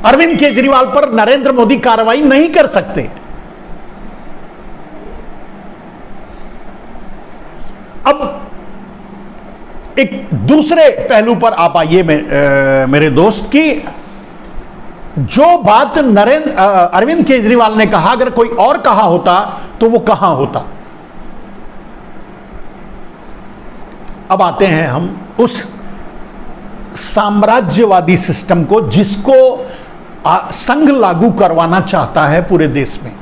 अरविंद केजरीवाल पर नरेंद्र मोदी कार्रवाई नहीं कर सकते। अब एक दूसरे पहलू पर आप आइए मेरे दोस्त की जो बात अरविंद केजरीवाल ने कहा, अगर कोई और कहा होता तो वो कहां होता। अब आते हैं हम उस साम्राज्यवादी सिस्टम को जिसको संघ लागू करवाना चाहता है पूरे देश में।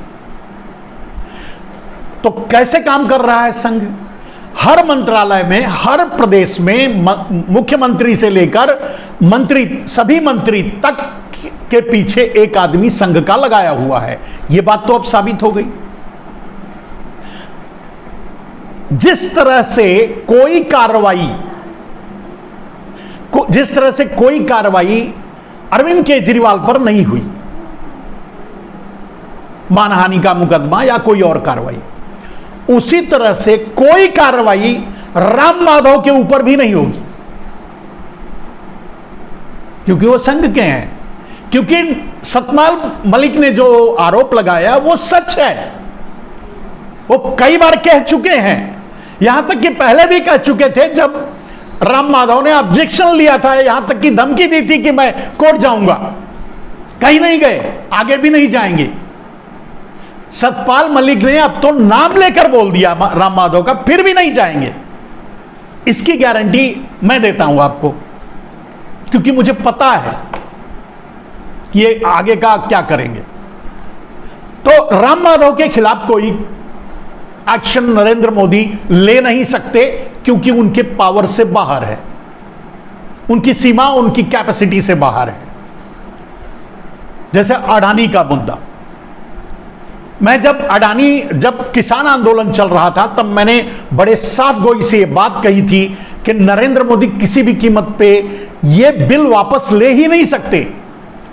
तो कैसे काम कर रहा है संघ? हर मंत्रालय में, हर प्रदेश में मुख्यमंत्री से लेकर मंत्री, सभी मंत्री तक के पीछे एक आदमी संघ का लगाया हुआ है। यह बात तो अब साबित हो गई। जिस तरह से कोई कार्रवाई अरविंद केजरीवाल पर नहीं हुई, मानहानि का मुकदमा या कोई और कार्रवाई, उसी तरह से कोई कार्रवाई राम माधव के ऊपर भी नहीं होगी, क्योंकि वो संघ के हैं। क्योंकि सतपाल मलिक ने जो आरोप लगाया वो सच है, वो कई बार कह चुके हैं, यहां तक कि पहले भी कह चुके थे जब राम माधव ने ऑब्जेक्शन लिया था, यहां तक कि धमकी दी थी कि मैं कोर्ट जाऊंगा। कहीं नहीं गए, आगे भी नहीं जाएंगे। सतपाल मलिक ने अब तो नाम लेकर बोल दिया राम माधव का, फिर भी नहीं जाएंगे। इसकी गारंटी मैं देता हूं आपको, क्योंकि मुझे पता है ये आगे का क्या करेंगे। तो राम माधव के खिलाफ कोई एक्शन नरेंद्र मोदी ले नहीं सकते, क्योंकि उनके पावर से बाहर है, उनकी सीमा, उनकी कैपेसिटी से बाहर है। जैसे अडानी का मुद्दा, मैं जब किसान आंदोलन चल रहा था तब मैंने बड़े साफ गोई से यह बात कही थी कि नरेंद्र मोदी किसी भी कीमत पे यह बिल वापस ले ही नहीं सकते,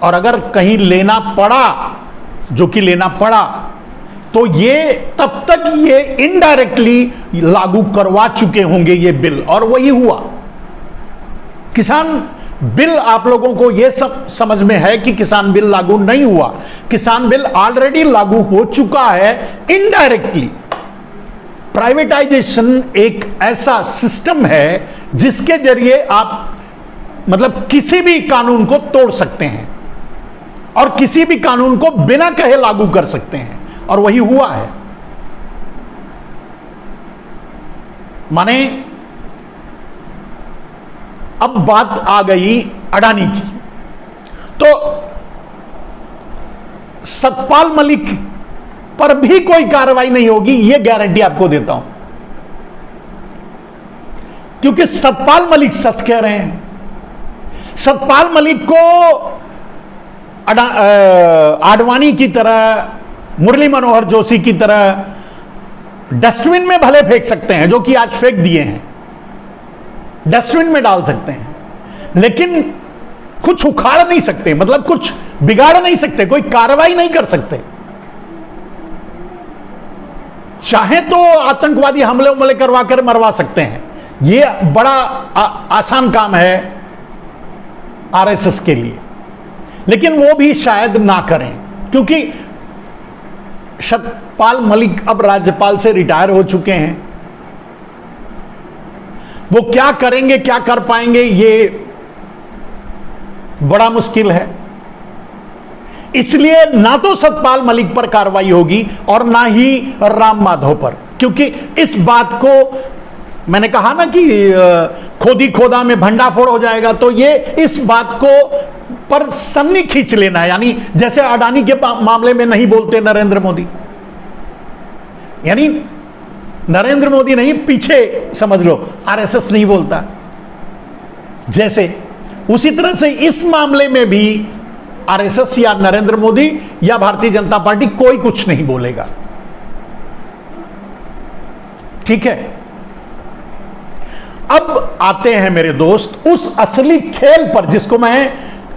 और अगर कहीं लेना पड़ा, जो कि लेना पड़ा, तो ये तब तक ये इनडायरेक्टली लागू करवा चुके होंगे ये बिल। और वही हुआ। किसान बिल, आप लोगों को ये सब समझ में है कि किसान बिल लागू नहीं हुआ, किसान बिल ऑलरेडी लागू हो चुका है इनडायरेक्टली। प्राइवेटाइजेशन एक ऐसा सिस्टम है जिसके जरिए आप मतलब किसी भी कानून को तोड़ सकते हैं और किसी भी कानून को बिना कहे लागू कर सकते हैं, और वही हुआ है। माने अब बात आ गई अडानी की, तो सतपाल मलिक पर भी कोई कार्रवाई नहीं होगी, यह गारंटी आपको देता हूं, क्योंकि सतपाल मलिक सच कह रहे हैं। सतपाल मलिक को आडवाणी की तरह, मुरली मनोहर जोशी की तरह डस्टबिन में भले फेंक सकते हैं, जो कि आज फेंक दिए हैं, डस्टबिन में डाल सकते हैं, लेकिन कुछ उखाड़ नहीं सकते, मतलब कुछ बिगाड़ नहीं सकते, कोई कार्रवाई नहीं कर सकते। चाहे तो आतंकवादी हमले करवा कर मरवा सकते हैं, यह बड़ा आसान काम है आरएसएस के लिए, लेकिन वो भी शायद ना करें, क्योंकि सतपाल मलिक अब राज्यपाल से रिटायर हो चुके हैं। वो क्या करेंगे, क्या कर पाएंगे, ये बड़ा मुश्किल है। इसलिए ना तो सतपाल मलिक पर कार्रवाई होगी और ना ही राम माधव पर, क्योंकि इस बात को मैंने कहा ना कि खोदी खोदा में भंडाफोड़ हो जाएगा, तो ये इस बात को पर सन्नी खींच लेना है। यानी जैसे अडानी के मामले में नहीं बोलते नरेंद्र मोदी, यानी नरेंद्र मोदी नहीं, पीछे समझ लो आरएसएस नहीं बोलता, जैसे उसी तरह से इस मामले में भी आरएसएस या नरेंद्र मोदी या भारतीय जनता पार्टी कोई कुछ नहीं बोलेगा। ठीक है, अब आते हैं मेरे दोस्त उस असली खेल पर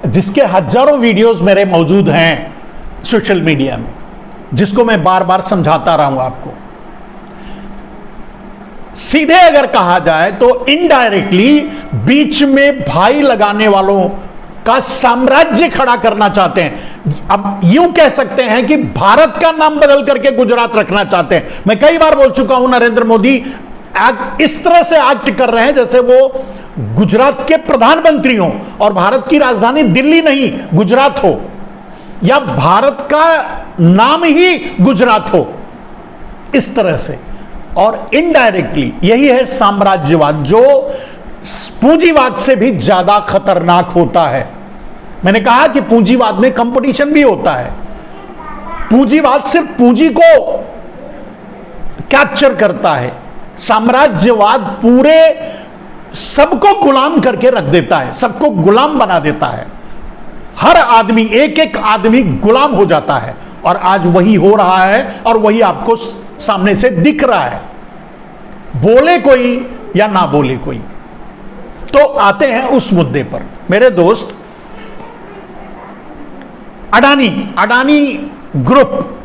जिसके हजारों वीडियोस मेरे मौजूद हैं सोशल मीडिया में, जिसको मैं बार बार समझाता रहा हूं आपको। सीधे अगर कहा जाए तो इनडायरेक्टली बीच में भाई लगाने वालों का साम्राज्य खड़ा करना चाहते हैं। अब यूं कह सकते हैं कि भारत का नाम बदल करके गुजरात रखना चाहते हैं। मैं कई बार बोल चुका हूं, नरेंद्र मोदी इस तरह से एक्ट कर रहे हैं जैसे वो गुजरात के प्रधानमंत्री हो और भारत की राजधानी दिल्ली नहीं गुजरात हो, या भारत का नाम ही गुजरात हो, इस तरह से। और इनडायरेक्टली यही है साम्राज्यवाद, जो पूंजीवाद से भी ज्यादा खतरनाक होता है। मैंने कहा कि पूंजीवाद में कंपटीशन भी होता है। पूंजीवाद सिर्फ पूंजी को कैप्चर करता है, साम्राज्यवाद पूरे सबको गुलाम करके रख देता है, सबको गुलाम बना देता है। हर आदमी, एक एक आदमी गुलाम हो जाता है। और आज वही हो रहा है और वही आपको सामने से दिख रहा है, बोले कोई या ना बोले कोई। तो आते हैं उस मुद्दे पर मेरे दोस्त, अडानी ग्रुप,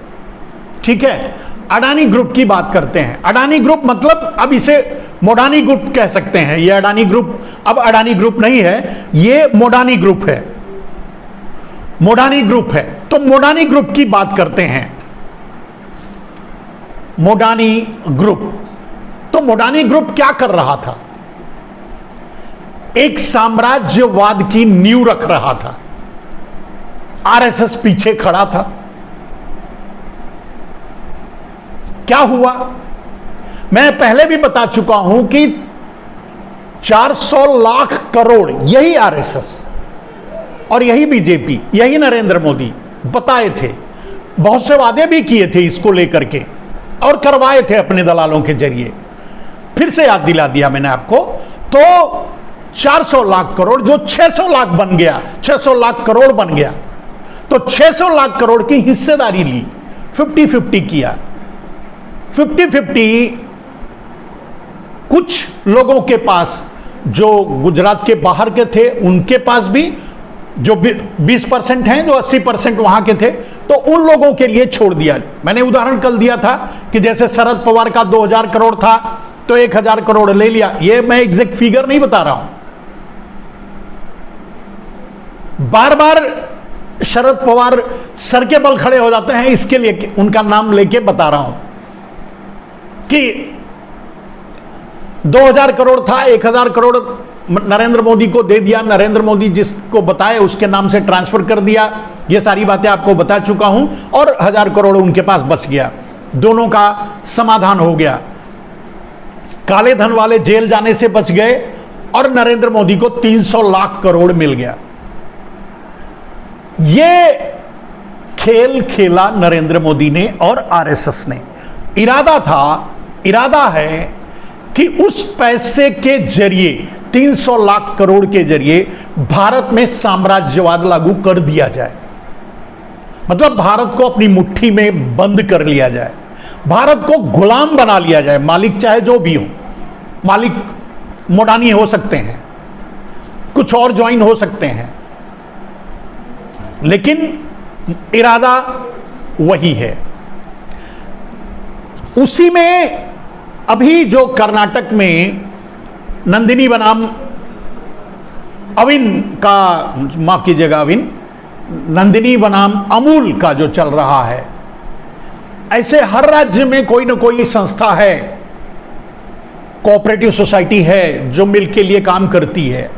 ठीक है, अडानी ग्रुप की बात करते हैं। अडानी ग्रुप मतलब अब इसे मोडानी ग्रुप कह सकते हैं। ये अडानी ग्रुप अब अडानी ग्रुप नहीं है, ये मोडानी ग्रुप है, मोडानी ग्रुप है। तो मोडानी ग्रुप की बात करते हैं। मोडानी ग्रुप, तो मोडानी ग्रुप क्या कर रहा था? एक साम्राज्यवाद की नींव रख रहा था। आरएसएस पीछे खड़ा था। क्या हुआ? मैं पहले भी बता चुका हूं कि 400 लाख करोड़ यही आरएसएस और यही बीजेपी, यही नरेंद्र मोदी बताए थे। बहुत से वादे भी किए थे इसको लेकर के और करवाए थे अपने दलालों के जरिए। फिर से याद दिला दिया मैंने आपको। तो 400 लाख करोड़ जो 600 लाख बन गया, 600 लाख करोड़ बन गया। तो 600 लाख करोड़ की हिस्सेदारी ली, 50-50 किया। 50-50 कुछ लोगों के पास जो गुजरात के बाहर के थे उनके पास भी, जो 20% हैं, जो 80% वहां के थे, तो उन लोगों के लिए छोड़ दिया। मैंने उदाहरण कल दिया था कि जैसे शरद पवार का 2000 करोड़ था तो 1000 करोड़ ले लिया। ये मैं एग्जैक्ट फिगर नहीं बता रहा हूं, बार बार शरद पवार सर के बल खड़े हो जाते हैं, इसके लिए उनका नाम लेके बता रहा हूं कि 2000 करोड़ था, 1000 करोड़ नरेंद्र मोदी को दे दिया, नरेंद्र मोदी जिसको बताए उसके नाम से ट्रांसफर कर दिया। ये सारी बातें आपको बता चुका हूं। और 1000 करोड़ उनके पास बच गया, दोनों का समाधान हो गया। काले धन वाले जेल जाने से बच गए और नरेंद्र मोदी को 300 लाख करोड़ मिल गया। ये खेल खेला नरेंद्र मोदी ने और आरएसएस ने। इरादा है कि उस पैसे के जरिए, 300 लाख करोड़ के जरिए भारत में साम्राज्यवाद लागू कर दिया जाए। मतलब भारत को अपनी मुट्ठी में बंद कर लिया जाए, भारत को गुलाम बना लिया जाए। मालिक चाहे जो भी हो, मालिक मोडानी हो सकते हैं, कुछ और ज्वाइन हो सकते हैं, लेकिन इरादा वही है। उसी में अभी जो कर्नाटक में नंदिनी बनाम अविन का, माफ कीजिएगा अविन, नंदिनी बनाम अमूल का जो चल रहा है, ऐसे हर राज्य में कोई ना कोई संस्था है, कोऑपरेटिव सोसाइटी है जो मिल के लिए काम करती है।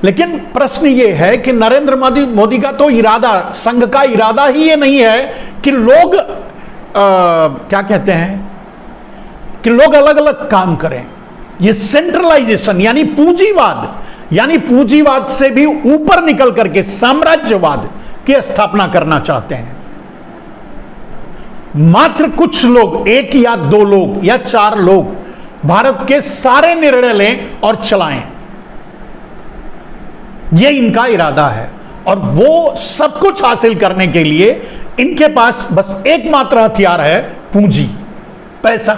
लेकिन प्रश्न ये है कि नरेंद्र मोदी का तो इरादा, संघ का इरादा ही ये नहीं है कि लोग क्या कहते हैं कि लोग अलग अलग काम करें। ये सेंट्रलाइजेशन यानी पूंजीवाद से भी ऊपर निकल करके साम्राज्यवाद की स्थापना करना चाहते हैं। मात्र कुछ लोग, 1 या 2 लोग या 4 लोग भारत के सारे निर्णय लें और चलाएं, यह इनका इरादा है। और वो सब कुछ हासिल करने के लिए इनके पास बस एकमात्र हथियार है, पूंजी, पैसा।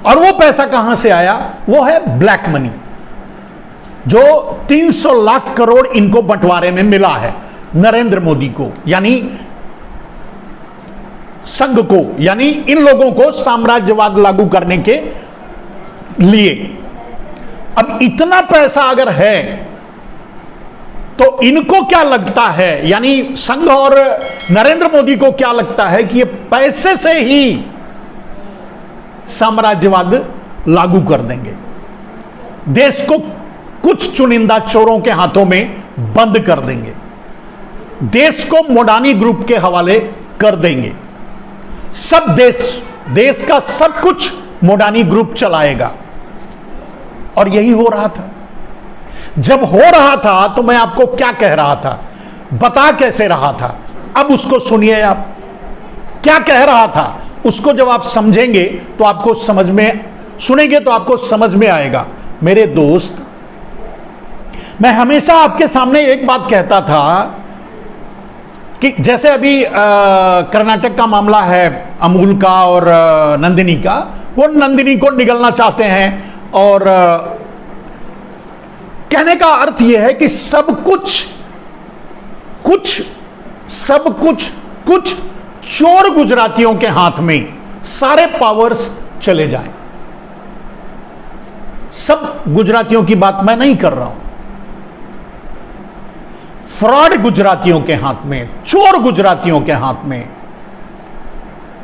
और वो पैसा कहां से आया? वो है ब्लैक मनी, जो 300 लाख करोड़ इनको बंटवारे में मिला है नरेंद्र मोदी को, यानी संघ को, यानी इन लोगों को साम्राज्यवाद लागू करने के लिए। अब इतना पैसा अगर है तो इनको क्या लगता है, यानी संघ और नरेंद्र मोदी को क्या लगता है कि ये पैसे से ही साम्राज्यवाद लागू कर देंगे, देश को कुछ चुनिंदा चोरों के हाथों में बंद कर देंगे, देश को मोडानी ग्रुप के हवाले कर देंगे, सब देश का सब कुछ मोडानी ग्रुप चलाएगा। और यही हो रहा था। जब हो रहा था तो मैं आपको क्या कह रहा था, बता कैसे रहा था, अब उसको सुनिए। आप क्या कह रहा था उसको जब आप समझेंगे तो आपको समझ में, सुनेंगे तो आपको समझ में आएगा। मेरे दोस्त, मैं हमेशा आपके सामने एक बात कहता था कि जैसे अभी कर्नाटक का मामला है अमूल का और नंदिनी का, वो नंदिनी को निगलना चाहते हैं और कहने का अर्थ यह है कि सब कुछ चोर गुजरातियों के हाथ में सारे पावर्स चले जाएं। सब गुजरातियों की बात मैं नहीं कर रहा हूं, फ्रॉड गुजरातियों के हाथ में, चोर गुजरातियों के हाथ में,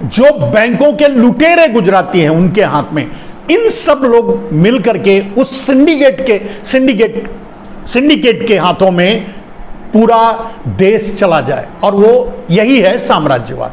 जो बैंकों के लुटेरे गुजराती हैं उनके हाथ में, इन सब लोग मिलकर के उस सिंडिकेट के हाथों में पूरा देश चला जाए, और वो यही है साम्राज्यवाद।